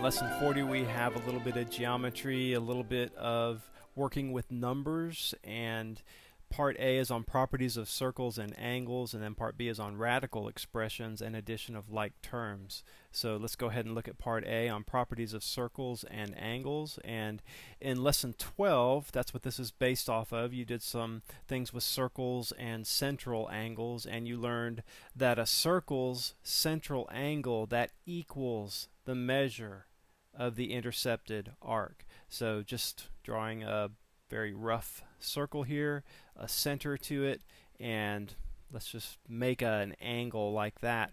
In lesson 40 we have a little bit of geometry, a little bit of working with numbers, and part A is on properties of circles and angles, and then part B is on radical expressions and addition of like terms. So let's go ahead and look at part A on properties of circles and angles. And in lesson 12, that's what this is based off of. You did some things with circles and central angles, and you learned that a circle's central angle, that equals the measure of the intercepted arc. So just drawing a very rough circle here, a center to it, and let's just make an angle like that.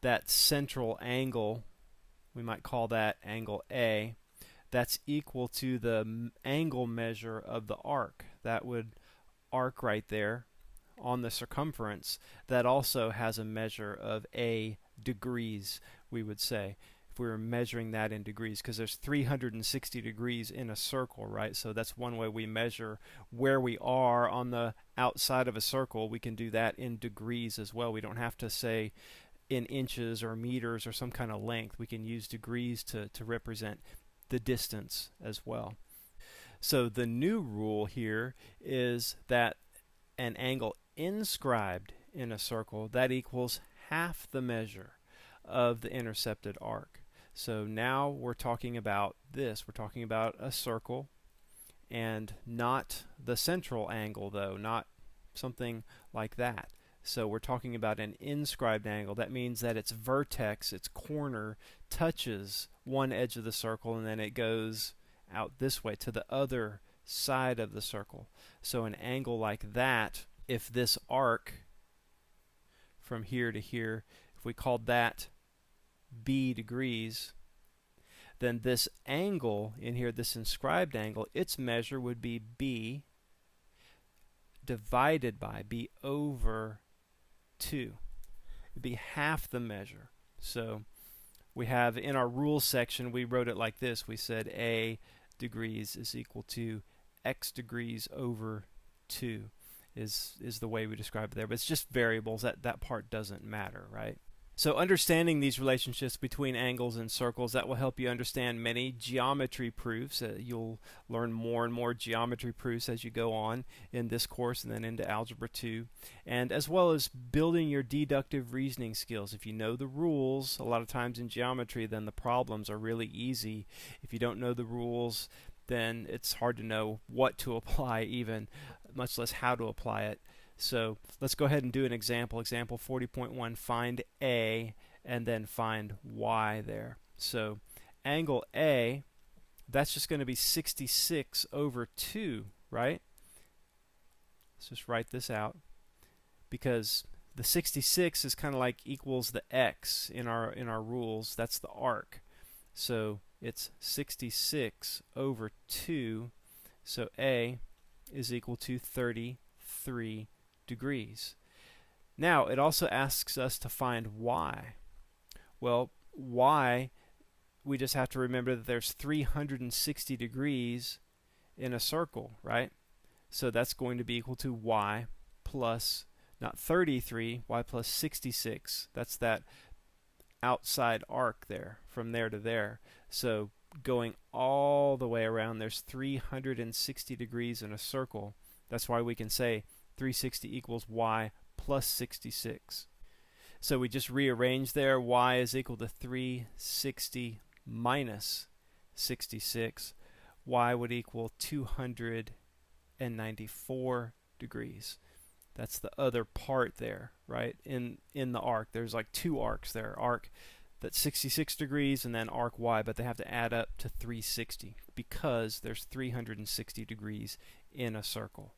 That central angle, we might call that angle A, that's equal to the angle measure of the arc. That would arc right there on the circumference that also has a measure of A degrees, we would say, if we were measuring that in degrees, because there's 360 degrees in a circle, right? So that's one way we measure where we are on the outside of a circle. We can do that in degrees as well. We don't have to say in inches or meters or some kind of length. We can use degrees to represent the distance as well. So the new rule here is that an angle inscribed in a circle, that equals half the measure of the intercepted arc. So now we're talking about this. We're talking about a circle, and not the central angle, though, not something like that. So we're talking about an inscribed angle. That means that its vertex, its corner, touches one edge of the circle, and then it goes out this way to the other side of the circle. So an angle like that, if this arc from here to here, if we called that B degrees, then this angle in here, this inscribed angle, its measure would be B divided by B over 2. It'd be half the measure. So we have in our rules section, we wrote it like this. We said A degrees is equal to X degrees over 2 is the way we describe it there. But it's just variables. That part doesn't matter, right? So understanding these relationships between angles and circles, that will help you understand many geometry proofs. You'll learn more and more geometry proofs as you go on in this course and then into Algebra 2. And as well as building your deductive reasoning skills. If you know the rules, a lot of times in geometry, then the problems are really easy. If you don't know the rules, then it's hard to know what to apply even, much less how to apply it. So let's go ahead and do an example. Example 40.1, find A and then find Y there. So angle A, that's just going to be 66 over 2, right? Let's just write this out, because the 66 is kind of like equals the X in our rules. That's the arc. So it's 66 over 2. So A is equal to 33 degrees. Now it also asks us to find Y. Well, Y, we just have to remember that there's 360 degrees in a circle, right? So that's going to be equal to Y plus, not 33, Y plus 66. That's that outside arc there, from there to there. So going all the way around, there's 360 degrees in a circle. That's why we can say 360 equals Y plus 66. So we just rearrange there. Y is equal to 360 minus 66. Y would equal 294 degrees. That's the other part there, right? In the arc, there's like two arcs there. Arc that's 66 degrees and then arc Y, but they have to add up to 360 because there's 360 degrees in a circle.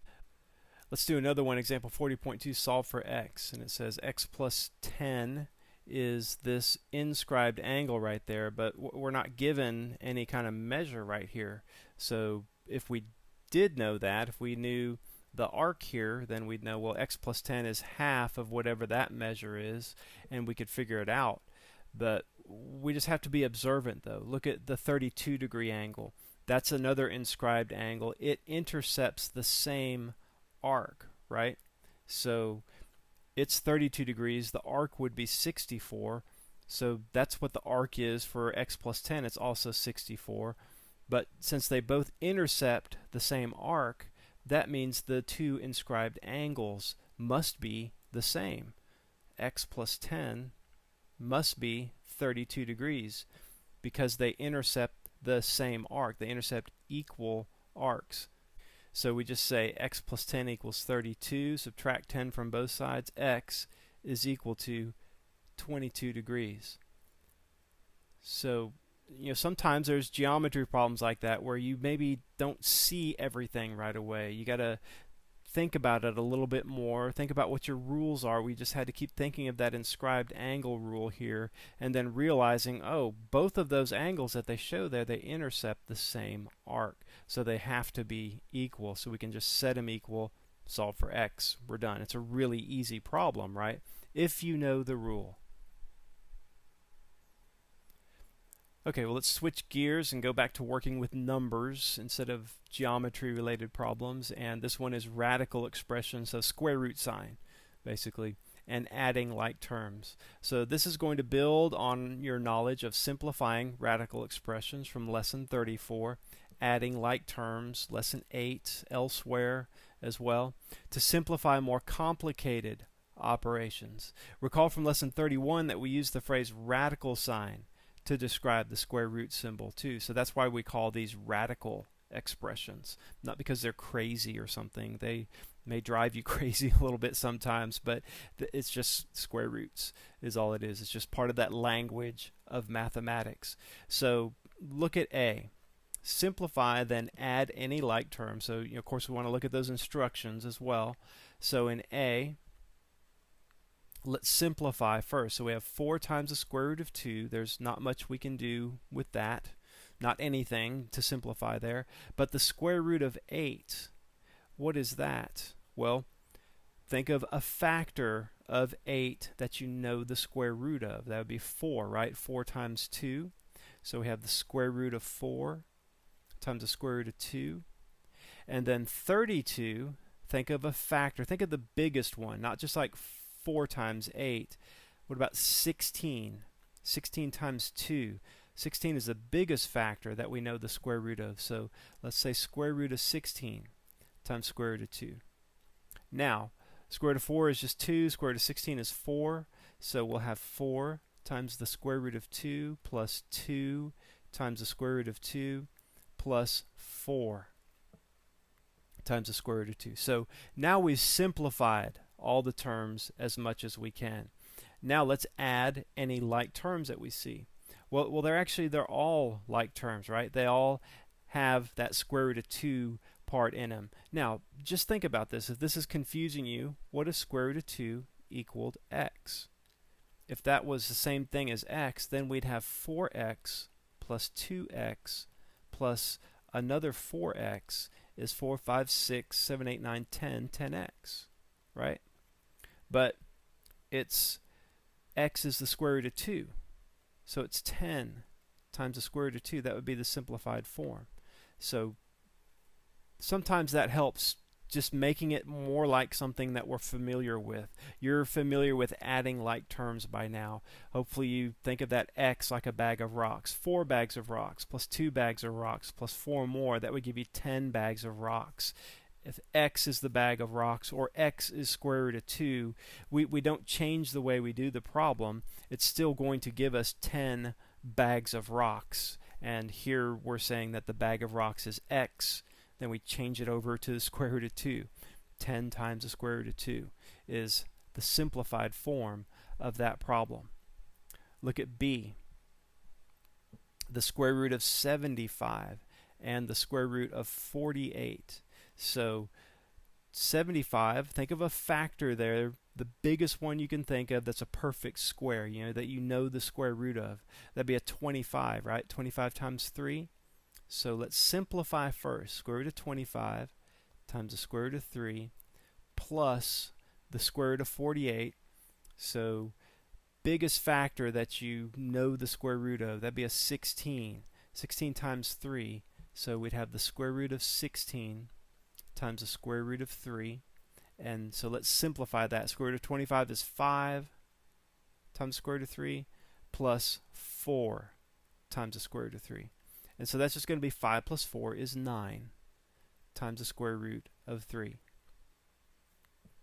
Let's do another one, example 40.2, solve for x. And it says x plus 10 is this inscribed angle right there, but we're not given any kind of measure right here. So if we did know that, if we knew the arc here, then we'd know, well, x plus 10 is half of whatever that measure is, and we could figure it out. But we just have to be observant, though. Look at the 32 degree angle. That's another inscribed angle. It intercepts the same arc, right? So it's 32 degrees. The arc would be 64. So that's what the arc is for x plus 10. It's also 64. But since they both intercept the same arc, that means the two inscribed angles must be the same. X plus 10 must be 32 degrees because they intercept the same arc. They intercept equal arcs. So we just say x plus 10 equals 32, subtract 10 from both sides, x is equal to 22 degrees. So, sometimes there's geometry problems like that where you maybe don't see everything right away. You got to think about it a little bit more. Think about what your rules are. We just had to keep thinking of that inscribed angle rule here and then realizing, oh, both of those angles that they show there, they intercept the same arc. So they have to be equal. So we can just set them equal, solve for x. We're done. It's a really easy problem, right? If you know the rule. Okay, well, let's switch gears and go back to working with numbers instead of geometry-related problems. And this one is radical expressions, so square root sign, basically, and adding like terms. So this is going to build on your knowledge of simplifying radical expressions from Lesson 34, adding like terms, Lesson 8, elsewhere as well, to simplify more complicated operations. Recall from Lesson 31 that we used the phrase radical sign to describe the square root symbol too. So that's why we call these radical expressions. Not because they're crazy or something. They may drive you crazy a little bit sometimes, but it's just square roots is all it is. It's just part of that language of mathematics. So look at A. Simplify, then add any like term. So of course we want to look at those instructions as well. So in A, let's simplify first. So we have 4 times the square root of 2. There's not much we can do with that. Not anything to simplify there. But the square root of 8, what is that? Well, think of a factor of 8 that you know the square root of. That would be 4, right? 4 times 2. So we have the square root of 4 times the square root of 2. And then 32, think of a factor. Think of the biggest one, not just like 4 times 8. What about 16? 16 times 2. 16 is the biggest factor that we know the square root of. So let's say square root of 16 times square root of 2. Now, square root of 4 is just 2. Square root of 16 is 4. So we'll have 4 times the square root of 2 plus 2 times the square root of 2 plus 4 times the square root of 2. So now we've simplified all the terms as much as we can. Now let's add any like terms that we see. Well, they're all like terms, right? They all have that square root of 2 part in them. Now, just think about this. If this is confusing you, what if square root of 2 equaled x? If that was the same thing as x, then we'd have 4x plus 2x plus another 4x is 4, 5, 6, 7, 8, 9, 10, 10x, right? But it's x is the square root of 2. So it's 10 times the square root of 2. That would be the simplified form. So sometimes that helps just making it more like something that we're familiar with. You're familiar with adding like terms by now. Hopefully you think of that x like a bag of rocks. 4 bags of rocks plus 2 bags of rocks plus 4 more. That would give you 10 bags of rocks. If x is the bag of rocks or x is square root of 2, we don't change the way we do the problem. It's still going to give us 10 bags of rocks. And here we're saying that the bag of rocks is x. Then we change it over to the square root of 2. 10 times the square root of 2 is the simplified form of that problem. Look at B. The square root of 75 and the square root of 48. So 75, think of a factor there, the biggest one you can think of that's a perfect square, that you know the square root of. That'd be a 25, right? 25 times 3. So let's simplify first. Square root of 25 times the square root of 3 plus the square root of 48. So biggest factor that you know the square root of, that'd be a 16. 16 times 3. So we'd have the square root of 16 times the square root of 3. And so let's simplify that. Square root of 25 is 5 times the square root of 3 plus 4 times the square root of 3. And so that's just going to be 5 plus 4 is 9 times the square root of 3.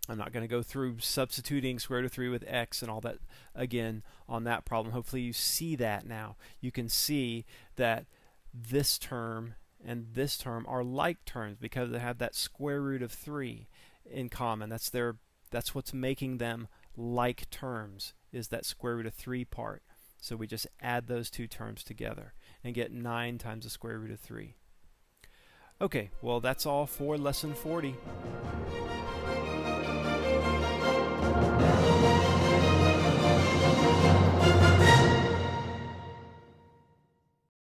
I'm not going to go through substituting square root of 3 with x and all that again on that problem. Hopefully you see that now. You can see that this term and this term are like terms because they have that square root of 3 in common. That's what's making them like terms, is that square root of 3 part. So we just add those two terms together and get 9 times the square root of 3. Okay, well that's all for lesson 40.